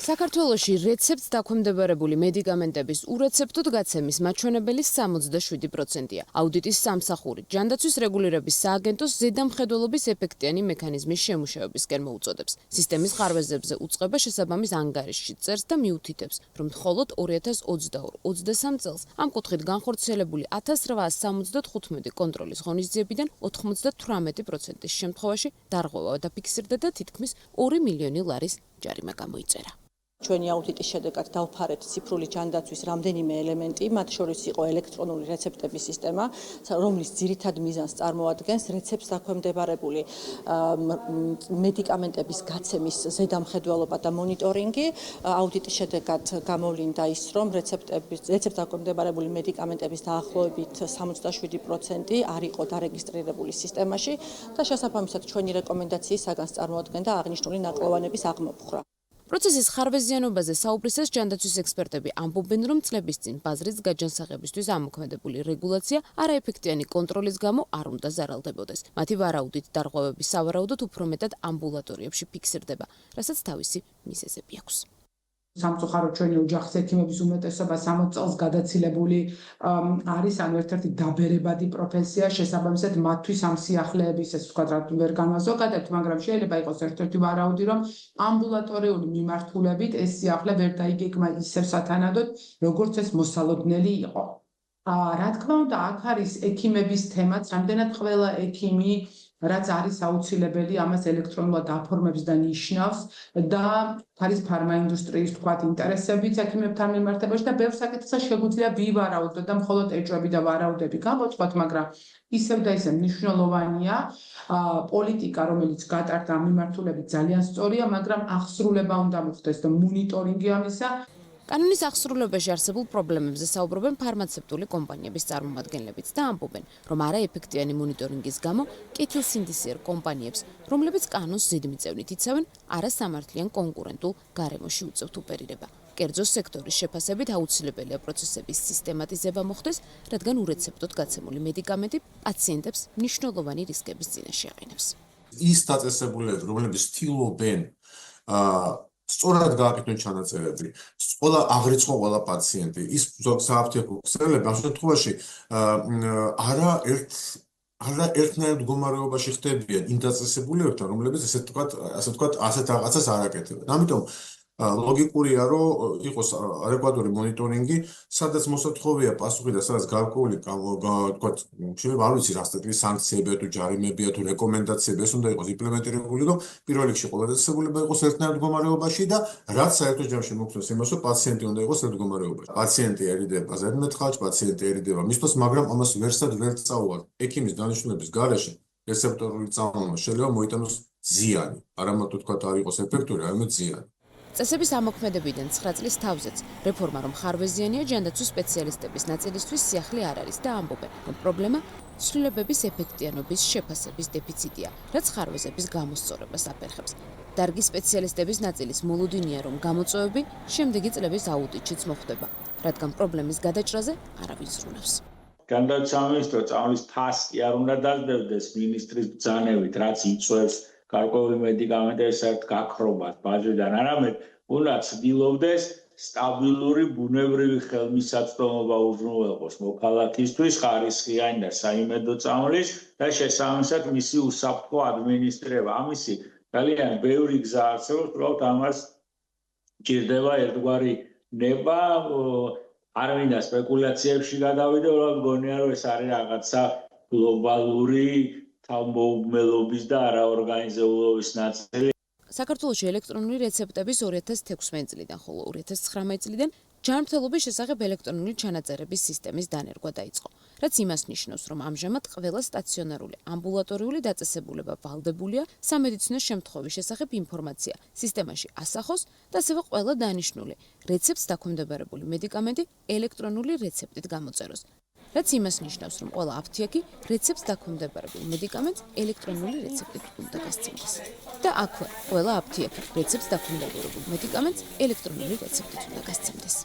საქართველოში რეცეპტს დაქვემდებარებული მედიკამენტების ურეცეპტოდ გაცემის მაჩვენებელი 67%-ია. აუდიტის სამსახური ჯანდაცვის რეგულირების სააგენტოს ზედამხედველობის ეფექტიანი მექანიზმის შემუშავებისკენ მოუწოდებს. სისტემის ხარვეზებზე უწყება შესაბამის ანგარიშში წერს და მიუთითებს, რომ მხოლოდ 2022-23 წელს ამ კუთხით განხორციელებული 1875 კონტროლის ღონისძიებიდან 98%-ის შემთხვევაში დარღვევა დაფიქსირდა და თითქმის 2 მილიონი ლარის ჯარიმა გამოიწერა. ჩვენი აუდიტის შედეგად დავფარეთ ციფრული ჯანდაცვის რამდენიმე ელემენტი, მათ შორის იყო ელექტრონული რეცეპტების სისტემა, რომლის ძირითად მიზანს წარმოადგენს რეცეპტს დაქვემდებარებული მედიკამენტების გაცემის ზედამხედველობა და მონიტორინგი. აუდიტის შედეგად გამოვლინდა ის, რომ რეცეპტს დაქვემდებარებული მედიკამენტების დაახლოებით 67% არ იყო დარეგისტრირებული სისტემაში და შესაბამისად ჩვენი რეკომენდაციისაგან წარმოადგენდა აღნიშნული ნაკლოვანების აღმოფხვრა. პროცესის ხარვეზიანობაზე საუბრისას ჯანდაცვის ექსპერტები ამბობენ, რომ წლების წინ ბაზრის გაჯანსაღებისთვის ამოქმედებული რეგულაცია არაეფექტიანი კონტროლის გამო არ უნდა ზარალდებოდეს. მათი ვარაუდით დარღვევები სავარაუდოდ უფრო მეტად ამბულატორიებში ფიქსირდება, რასაც თავისი მიზეზები აქვს. სამწუხაროდ ჩვენი ოჯახის ექიმების უმეტესობა 60 წელს გადაცილებული არის, ანუ ერთ-ერთი დაბერებადი პროფესია, შესაბამისად მათთვის ამ სიახლეების, ესე ვთქვათ, ვერ განვაზოგადებთ, მაგრამ შეიძლება იყოს ერთ-ერთი ვარაუდი, რომ ამბულატორიული მიმართულებით ეს სიახლე ვერ დაიგეგმა ისევ სათანადოდ, როგორც ეს მოსალოდნელი იყო. რა თქმა უნდა, აქ არის ექიმების თემაც, რამდენად ყველა ექიმი რაც არის აუცილებელი ამას ელექტრონულად აფორმებს და ნიშნავს და არის ფარმაინდუსტრიის თქვათ ინტერესებიც ექიმებთან მიმართებაში და ბევრ საკითხზე შეგვიძლია ვივარაუდოთ და მხოლოდ ეჭვები და ვარაუდები გავოწყოთ, მაგრამ ისევ და ისევ მნიშვნელოვანია პოლიტიკა, რომელიც გატარდა ამ მიმართულებით ძალიან სწორია, მაგრამ აღსრულება უნდა მოხდეს და მონიტორინგი ამისა. კანონის აღსრულებაში არსებულ პრობლემებზე საუბრობენ ფარმაცევტული კომპანიების წარმომადგენლებიც და ამბობენ, რომ არაეფექტიანი მონიტორინგის გამო კეთილსინდისიერ კომპანიებს, რომლებიც კანონს ზედმიწევნით იცავენ, არასამართლიან კონკურენტულ გარემოში უწევთ უპერირება. კერძო სექტორის შეფასებით აუცილებელია პროცესების სისტემატიზება მოხდეს, რადგან ურეცეპტოდ გაცემული მედიკამენტი პაციენტებს მნიშვნელოვანი რისკების წინაშე აყენებს. ის დაწესებულებები, რომლებიც ცდილობენ სწორად გააკეთონ ჩანაწერები, აღრიცხო ყველა პაციენტი, ის სააფთიაქო ქსელები ამ შემთხვევაში არაერთნაირ მდგომარეობაში ხდებიან იმ დაწესებულებებთან, რომლებიც ასე ვთქვათ, ასეთ რაღაცას არ აკეთებენ. ამიტომ ლოგიკურია, რომ იყოს ადეკვატური მონიტორინგი, სადაც მოსათხოვია პასუხი და სადაც გარკვეული თქვათ, შეიძლება არ ვიცი რა სტატიის სანქციებია თუ ჯარიმებია თუ რეკომენდაციებია, ეს უნდა იყოს იმპლემენტირებული, რომ პირველ რიგში ყველა დაწესებულება იყოს ერთნაირ მდგომარეობაში და რაც საერთო ჯამში მოხდეს იმას, რომ პაციენტი უნდა იყოს ერთ მდგომარეობაში. პაციენტი ერიდება ზედმეტ ხალხს, პაციენტი ერიდება მისთვის, მაგრამ ამას ვერსად ვერ წაუვარ. ექიმის დანიშნულების გარეშე რეცეპტორული წამომა შეიძლება მოიტანოს ზიანი. არა მარტო თქვათ არ იყოს ეფექტური, არამედ ზიანი. წესების ამოქმედებიდან 9 წლის თავზეც რეფორმა რომ ხარვეზიანია ჯანდაცვის სპეციალისტების ნაწილისთვის სიახლე არ არის და ამბობენ, რომ პრობლემა ცვლილებების ეფექტიანობის შეფასების დეფიციტია, რაც ხარვეზების გამოსწორებას აფერხებს. დარგის სპეციალისტების ნაწილის მოლოდინია, რომ გამოწვევები შემდეგი წლების აუდიტშიც მოხდება, რადგან პრობლემის გადაჭრაზე არავინ ზრუნავს. ჯანდაცვის სამინისტრო წამლის ფასი არ უნდა დაძლებდეს მინისტრის ბრძანებით, რაც იწვევს გარკვეული მედიკამენტების საერთოდ გაქრობას ბაზრიდან, არამედ უნდა ცდილობდეს სტაბილური ბუნებრივი ხელმისაწვდომობა უზრუნველყოს მოქალაქისთვის ხარისხიანი და საიმედო წამლის და შესაბამისად მისი უსაფრთხო ადმინისტრირება. ამისი ძალიან ბევრი გზა არსებობს, უბრალოდ ამას ჭირდება ერთგვარი ნება, არ მინდა სპეკულაციებში გადავიდე, უბრალოდ მგონია, რომ ეს არის რაღაცა გლობალური თავმოუგმელობის და არაორგანიზებულობის ნაწილი. საქართველოში ელექტრონული რეცეპტების 2016 წლიდან, ხოლო 2019 წლიდან ჯანმრთელობის შესახებ ელექტრონული ჩანაწერების სისტემის დანერგვა დაიწყო, რაც იმას ნიშნავს, რომ ამჟამად ყველა სტაციონარული ამბულატორიული დაწესებულება ვალდებულია სამედიცინო შემთხვევის შესახებ ინფორმაცია სისტემაში ასახოს და ასევე ყველა დანიშნული რეცეპტს დაქვემდებარებული მედიკამენტი ელექტრონული რეცეპტით გამოწეროს. რაც იმას ნიშნავს, რომ ყველა აფთიაქი რეცეპტს დაქვემდებარებულ მედიკამენტს ელექტრონული რეცეპტით უნდა გასცემდეს. და აქვე ყველა აფთიაქი რეცეპტს დაქვემდებარებულ მედიკამენტს ელექტრონული რეცეპტით უნდა გასცემდეს.